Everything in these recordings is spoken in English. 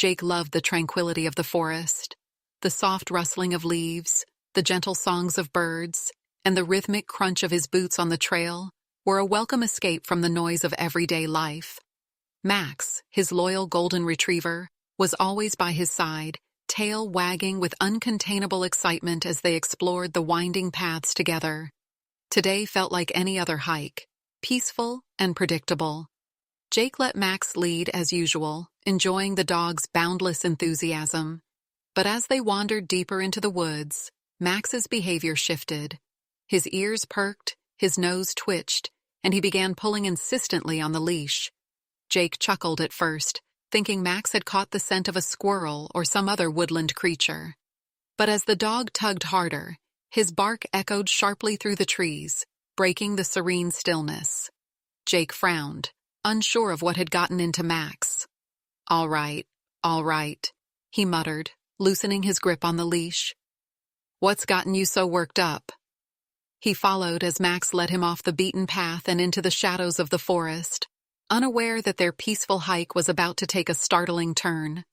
Jake loved the tranquility of the forest, the soft rustling of leaves, the gentle songs of birds, and the rhythmic crunch of his boots on the trail were a welcome escape from the noise of everyday life. Max, his loyal golden retriever, was always by his side, tail wagging with uncontainable excitement as they explored the winding paths together. Today felt like any other hike, peaceful and predictable. Jake let Max lead as usual, enjoying the dog's boundless enthusiasm. But as they wandered deeper into the woods, Max's behavior shifted. His ears perked, his nose twitched, and he began pulling insistently on the leash. Jake chuckled at first, thinking Max had caught the scent of a squirrel or some other woodland creature. But as the dog tugged harder, his bark echoed sharply through the trees, breaking the serene stillness. Jake frowned, unsure of what had gotten into Max. All right, he muttered, loosening his grip on the leash. What's gotten you so worked up? He followed as Max led him off the beaten path and into the shadows of the forest, unaware that their peaceful hike was about to take a startling turn.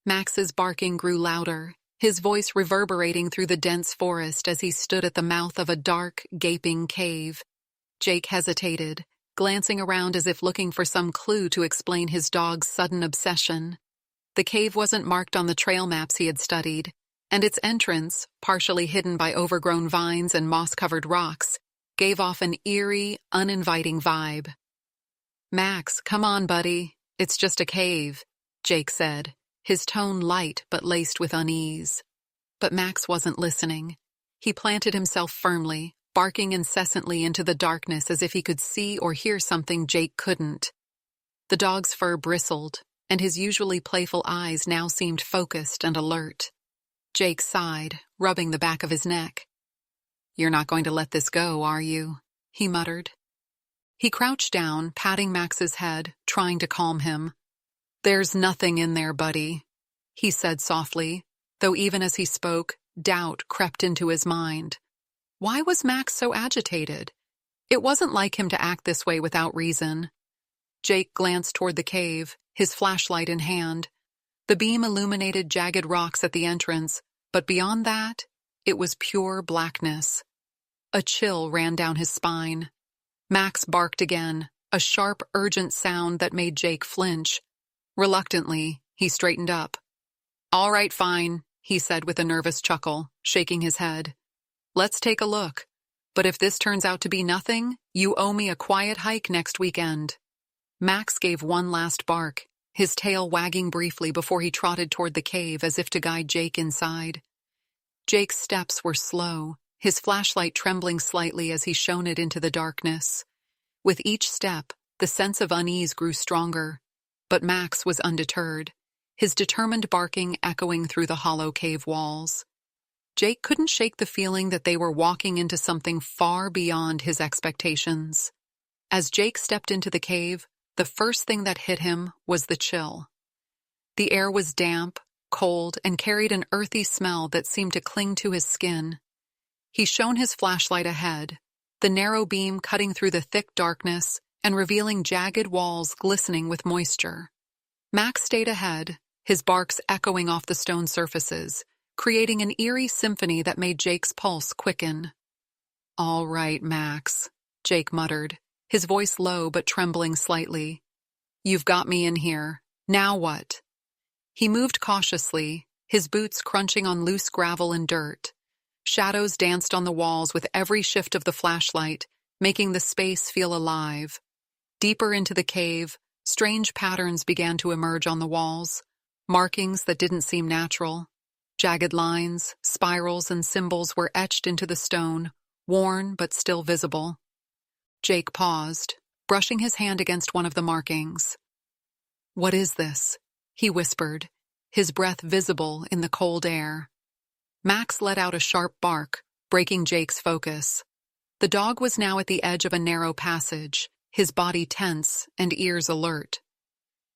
Max's barking grew louder, his voice reverberating through the dense forest as he stood at the mouth of a dark, gaping cave. Jake hesitated, glancing around as if looking for some clue to explain his dog's sudden obsession. The cave wasn't marked on the trail maps he had studied, and its entrance, partially hidden by overgrown vines and moss-covered rocks, gave off an eerie, uninviting vibe. "Max, come on, buddy. It's just a cave," Jake said, his tone light but laced with unease. But Max wasn't listening. He planted himself firmly, barking incessantly into the darkness as if he could see or hear something Jake couldn't. The dog's fur bristled, and his usually playful eyes now seemed focused and alert. Jake sighed, rubbing the back of his neck. "You're not going to let this go, are you?" he muttered. He crouched down, patting Max's head, trying to calm him. "There's nothing in there, buddy," he said softly, though even as he spoke, doubt crept into his mind. Why was Max so agitated? It wasn't like him to act this way without reason. Jake glanced toward the cave, his flashlight in hand. The beam illuminated jagged rocks at the entrance, but beyond that, it was pure blackness. A chill ran down his spine. Max barked again, a sharp, urgent sound that made Jake flinch. Reluctantly, he straightened up. "All right, fine," he said with a nervous chuckle, shaking his head. "Let's take a look. But if this turns out to be nothing, you owe me a quiet hike next weekend." Max gave one last bark, his tail wagging briefly before he trotted toward the cave as if to guide Jake inside. Jake's steps were slow, his flashlight trembling slightly as he shone it into the darkness. With each step, the sense of unease grew stronger, but Max was undeterred, his determined barking echoing through the hollow cave walls. Jake couldn't shake the feeling that they were walking into something far beyond his expectations. As Jake stepped into the cave, the first thing that hit him was the chill. The air was damp, cold, and carried an earthy smell that seemed to cling to his skin. He shone his flashlight ahead, the narrow beam cutting through the thick darkness and revealing jagged walls glistening with moisture. Max stayed ahead, his barks echoing off the stone surfaces, creating an eerie symphony that made Jake's pulse quicken. "All right, Max," Jake muttered, his voice low but trembling slightly. "You've got me in here. Now what?" He moved cautiously, his boots crunching on loose gravel and dirt. Shadows danced on the walls with every shift of the flashlight, making the space feel alive. Deeper into the cave, strange patterns began to emerge on the walls, markings that didn't seem natural. Jagged lines, spirals, and symbols were etched into the stone, worn but still visible. Jake paused, brushing his hand against one of the markings. "What is this?" he whispered, his breath visible in the cold air. Max let out a sharp bark, breaking Jake's focus. The dog was now at the edge of a narrow passage, his body tense and ears alert.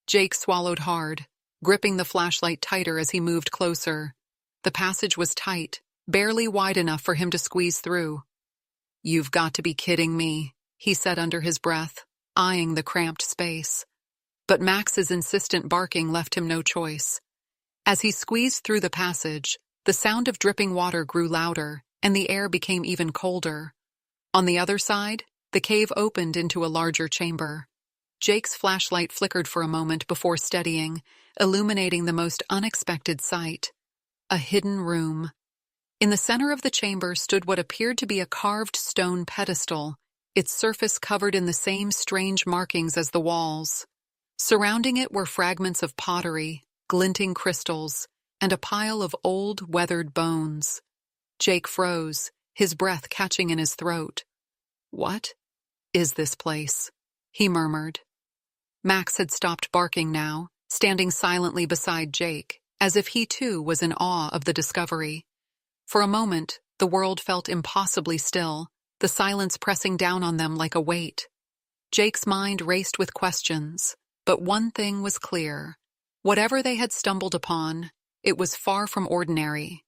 Jake swallowed hard, gripping the flashlight tighter as he moved closer. The passage was tight, barely wide enough for him to squeeze through. "You've got to be kidding me," he said under his breath, eyeing the cramped space. but Max's insistent barking left him no choice. As he squeezed through the passage, the sound of dripping water grew louder, and the air became even colder. On the other side, the cave opened into a larger chamber. Jake's flashlight flickered for a moment before steadying, illuminating the most unexpected sight. A hidden room. In the center of the chamber stood what appeared to be a carved stone pedestal, its surface covered in the same strange markings as the walls. Surrounding it were fragments of pottery, glinting crystals, and a pile of old, weathered bones. Jake froze, his breath catching in his throat. "What is this place?" he murmured. Max had stopped barking now, standing silently beside Jake, as if he too was in awe of the discovery. For a moment, the world felt impossibly still, the silence pressing down on them like a weight. Jake's mind raced with questions, but one thing was clear. Whatever they had stumbled upon, it was far from ordinary.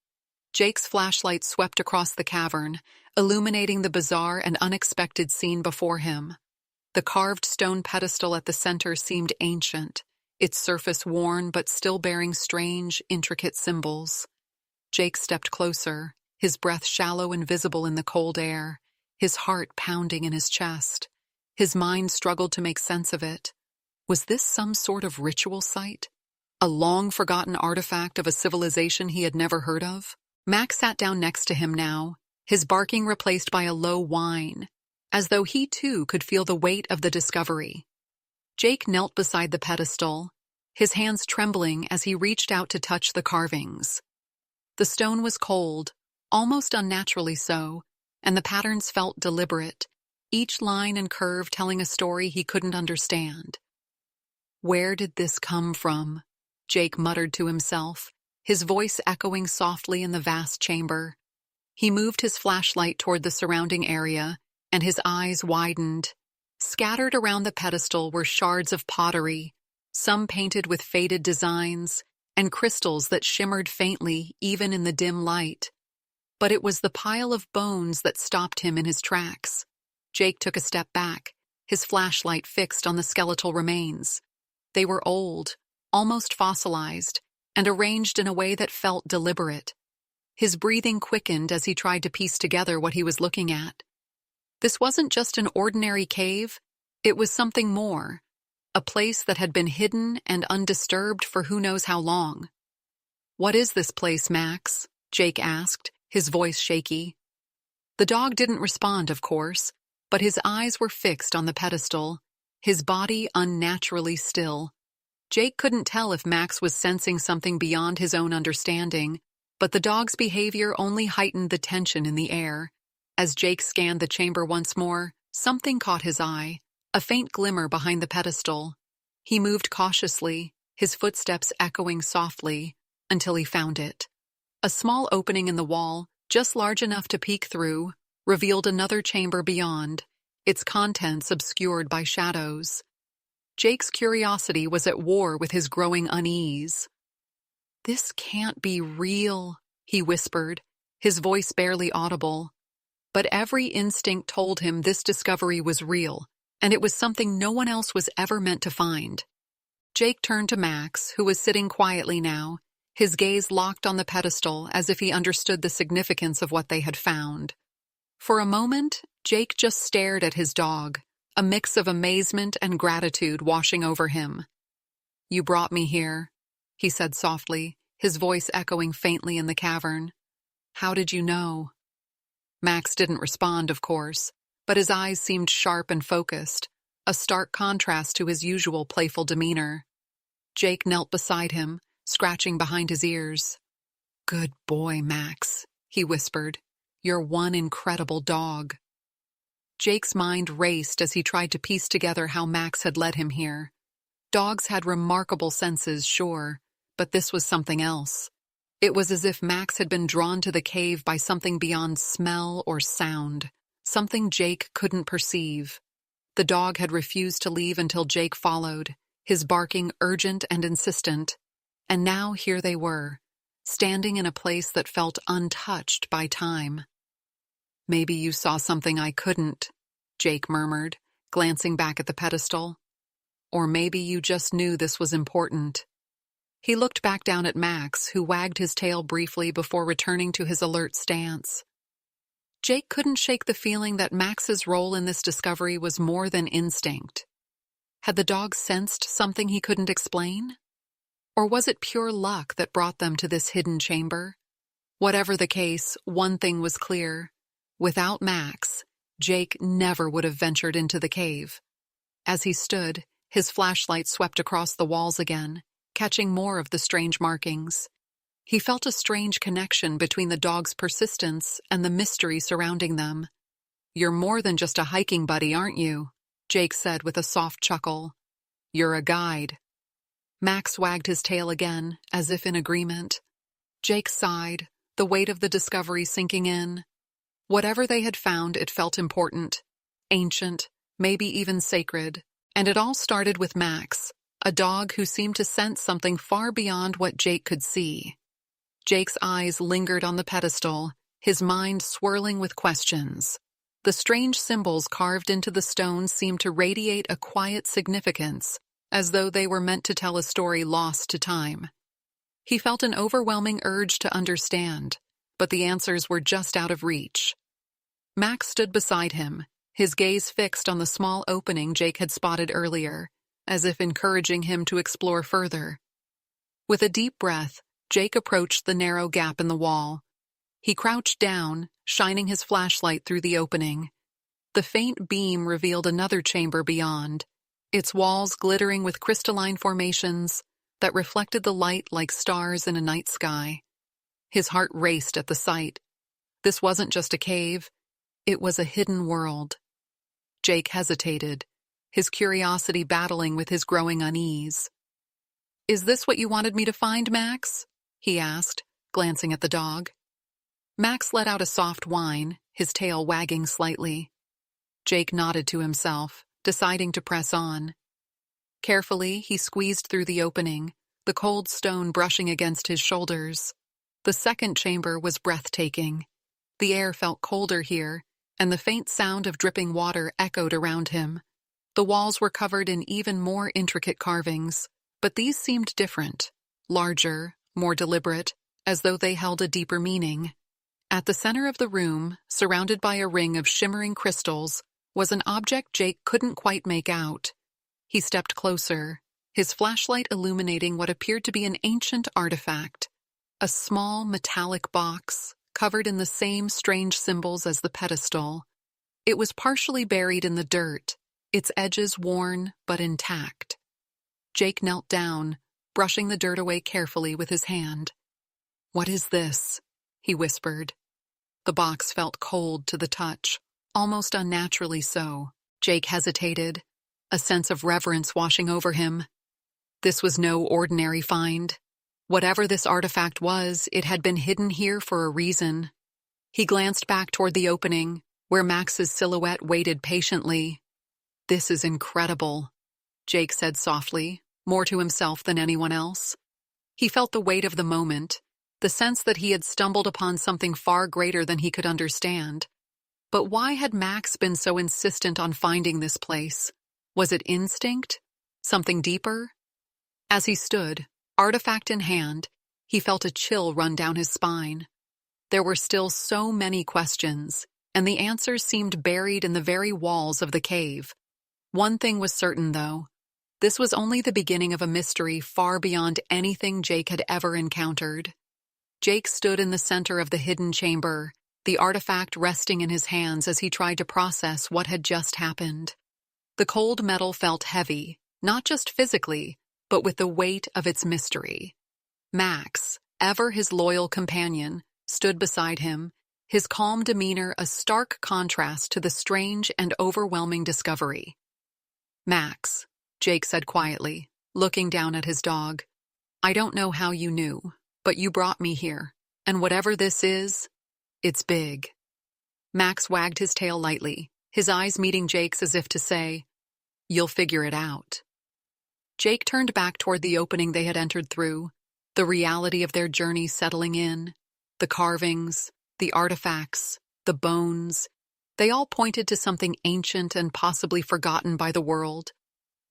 Jake's flashlight swept across the cavern, illuminating the bizarre and unexpected scene before him. The carved stone pedestal at the center seemed ancient, its surface worn but still bearing strange, intricate symbols. Jake stepped closer, his breath shallow and visible in the cold air, his heart pounding in his chest. His mind struggled to make sense of it. Was this some sort of ritual site? A long-forgotten artifact of a civilization he had never heard of? Max sat down next to him now, his barking replaced by a low whine, as though he too could feel the weight of the discovery. Jake knelt beside the pedestal, his hands trembling as he reached out to touch the carvings. The stone was cold, almost unnaturally so, and the patterns felt deliberate, each line and curve telling a story he couldn't understand. "Where did this come from?" Jake muttered to himself, his voice echoing softly in the vast chamber. He moved his flashlight toward the surrounding area, and his eyes widened. Scattered around the pedestal were shards of pottery, some painted with faded designs, and crystals that shimmered faintly even in the dim light. But it was the pile of bones that stopped him in his tracks. Jake took a step back, his flashlight fixed on the skeletal remains. They were old, almost fossilized, and arranged in a way that felt deliberate. His breathing quickened as he tried to piece together what he was looking at. This wasn't just an ordinary cave, it was something more, a place that had been hidden and undisturbed for who knows how long. "What is this place, Max?" Jake asked, his voice shaky. The dog didn't respond, of course, but his eyes were fixed on the pedestal, his body unnaturally still. Jake couldn't tell if Max was sensing something beyond his own understanding, but the dog's behavior only heightened the tension in the air. As Jake scanned the chamber once more, something caught his eye, a faint glimmer behind the pedestal. He moved cautiously, his footsteps echoing softly, until he found it. A small opening in the wall, just large enough to peek through, revealed another chamber beyond, its contents obscured by shadows. Jake's curiosity was at war with his growing unease. "This can't be real," he whispered, his voice barely audible. But every instinct told him this discovery was real, and it was something no one else was ever meant to find. Jake turned to Max, who was sitting quietly now, his gaze locked on the pedestal as if he understood the significance of what they had found. For a moment, Jake just stared at his dog, a mix of amazement and gratitude washing over him. "You brought me here," he said softly, his voice echoing faintly in the cavern. "How did you know?" Max didn't respond, of course, but his eyes seemed sharp and focused, a stark contrast to his usual playful demeanor. Jake knelt beside him, scratching behind his ears. "Good boy, Max," he whispered. "You're one incredible dog." Jake's mind raced as he tried to piece together how Max had led him here. Dogs had remarkable senses, sure, but this was something else. It was as if Max had been drawn to the cave by something beyond smell or sound, something Jake couldn't perceive. The dog had refused to leave until Jake followed, his barking urgent and insistent. And now here they were, standing in a place that felt untouched by time. "Maybe you saw something I couldn't," Jake murmured, glancing back at the pedestal. or maybe you just knew this was important. He looked back down at Max, who wagged his tail briefly before returning to his alert stance. Jake couldn't shake the feeling that Max's role in this discovery was more than instinct. Had the dog sensed something he couldn't explain? Or was it pure luck that brought them to this hidden chamber? Whatever the case, one thing was clear. Without Max, Jake never would have ventured into the cave. As he stood, his flashlight swept across the walls again, catching more of the strange markings. He felt a strange connection between the dog's persistence and the mystery surrounding them. "You're more than just a hiking buddy, aren't you?" Jake said with a soft chuckle. "You're a guide." Max wagged his tail again, as if in agreement. Jake sighed, the weight of the discovery sinking in. Whatever they had found, it felt important, ancient, maybe even sacred, and it all started with Max, a dog who seemed to sense something far beyond what Jake could see. Jake's eyes lingered on the pedestal, his mind swirling with questions. The strange symbols carved into the stone seemed to radiate a quiet significance, as though they were meant to tell a story lost to time. He felt an overwhelming urge to understand, but the answers were just out of reach. Max stood beside him, his gaze fixed on the small opening Jake had spotted earlier, as if encouraging him to explore further. With a deep breath, Jake approached the narrow gap in the wall. He crouched down, shining his flashlight through the opening. The faint beam revealed another chamber beyond, its walls glittering with crystalline formations that reflected the light like stars in a night sky. His heart raced at the sight. This wasn't just a cave, it was a hidden world. Jake hesitated, his curiosity battling with his growing unease. "Is this what you wanted me to find, Max?" he asked, glancing at the dog. Max let out a soft whine, his tail wagging slightly. Jake nodded to himself, deciding to press on. Carefully, he squeezed through the opening, the cold stone brushing against his shoulders. The second chamber was breathtaking. The air felt colder here, and the faint sound of dripping water echoed around him. The walls were covered in even more intricate carvings, but these seemed different, larger, more deliberate, as though they held a deeper meaning. At the center of the room, surrounded by a ring of shimmering crystals, was an object Jake couldn't quite make out. He stepped closer, his flashlight illuminating what appeared to be an ancient artifact, a small metallic box covered in the same strange symbols as the pedestal. It was partially buried in the dirt, its edges worn but intact. Jake knelt down, brushing the dirt away carefully with his hand. "What is this?" he whispered. The box felt cold to the touch, almost unnaturally so. Jake hesitated, a sense of reverence washing over him. This was no ordinary find. Whatever this artifact was, it had been hidden here for a reason. He glanced back toward the opening, where Max's silhouette waited patiently. "This is incredible," Jake said softly, more to himself than anyone else. He felt the weight of the moment, the sense that he had stumbled upon something far greater than he could understand. But why had Max been so insistent on finding this place? Was it instinct? Something deeper? As he stood, artifact in hand, he felt a chill run down his spine. There were still so many questions, and the answers seemed buried in the very walls of the cave. One thing was certain, though. This was only the beginning of a mystery far beyond anything Jake had ever encountered. Jake stood in the center of the hidden chamber, the artifact resting in his hands as he tried to process what had just happened. The cold metal felt heavy, not just physically, but with the weight of its mystery. Max, ever his loyal companion, stood beside him, his calm demeanor a stark contrast to the strange and overwhelming discovery. "Max," Jake said quietly, looking down at his dog, "I don't know how you knew, but you brought me here, and whatever this is, it's big." Max wagged his tail lightly, his eyes meeting Jake's as if to say, "You'll figure it out." Jake turned back toward the opening they had entered through, the reality of their journey settling in. The carvings, the artifacts, the bones, they all pointed to something ancient and possibly forgotten by the world.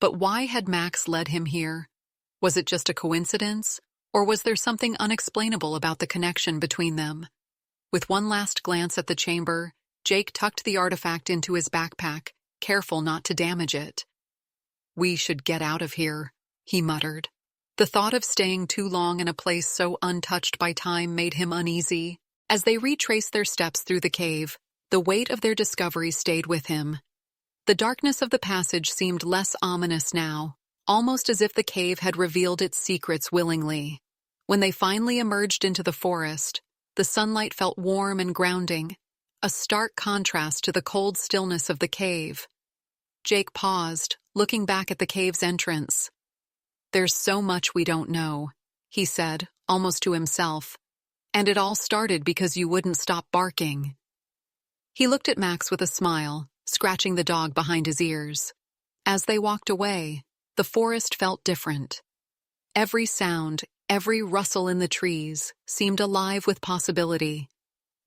But why had Max led him here? Was it just a coincidence, or was there something unexplainable about the connection between them? With one last glance at the chamber, Jake tucked the artifact into his backpack, careful not to damage it. "We should get out of here," he muttered. The thought of staying too long in a place so untouched by time made him uneasy. As they retraced their steps through the cave, the weight of their discovery stayed with him. The darkness of the passage seemed less ominous now, almost as if the cave had revealed its secrets willingly. When they finally emerged into the forest, the sunlight felt warm and grounding, a stark contrast to the cold stillness of the cave. Jake paused, looking back at the cave's entrance. "There's so much we don't know," he said, almost to himself. "And it all started because you wouldn't stop barking." He looked at Max with a smile, scratching the dog behind his ears. As they walked away, the forest felt different. Every sound, every rustle in the trees, seemed alive with possibility.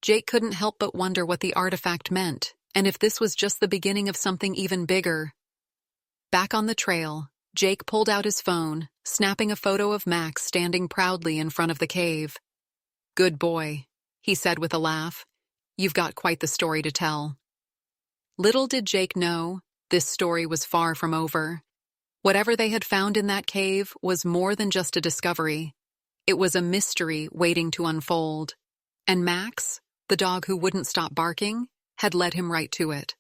Jake couldn't help but wonder what the artifact meant, and if this was just the beginning of something even bigger. Back on the trail, Jake pulled out his phone, snapping a photo of Max standing proudly in front of the cave. "Good boy," he said with a laugh. "You've got quite the story to tell." Little did Jake know, this story was far from over. Whatever they had found in that cave was more than just a discovery. It was a mystery waiting to unfold. And Max, the dog who wouldn't stop barking, had led him right to it.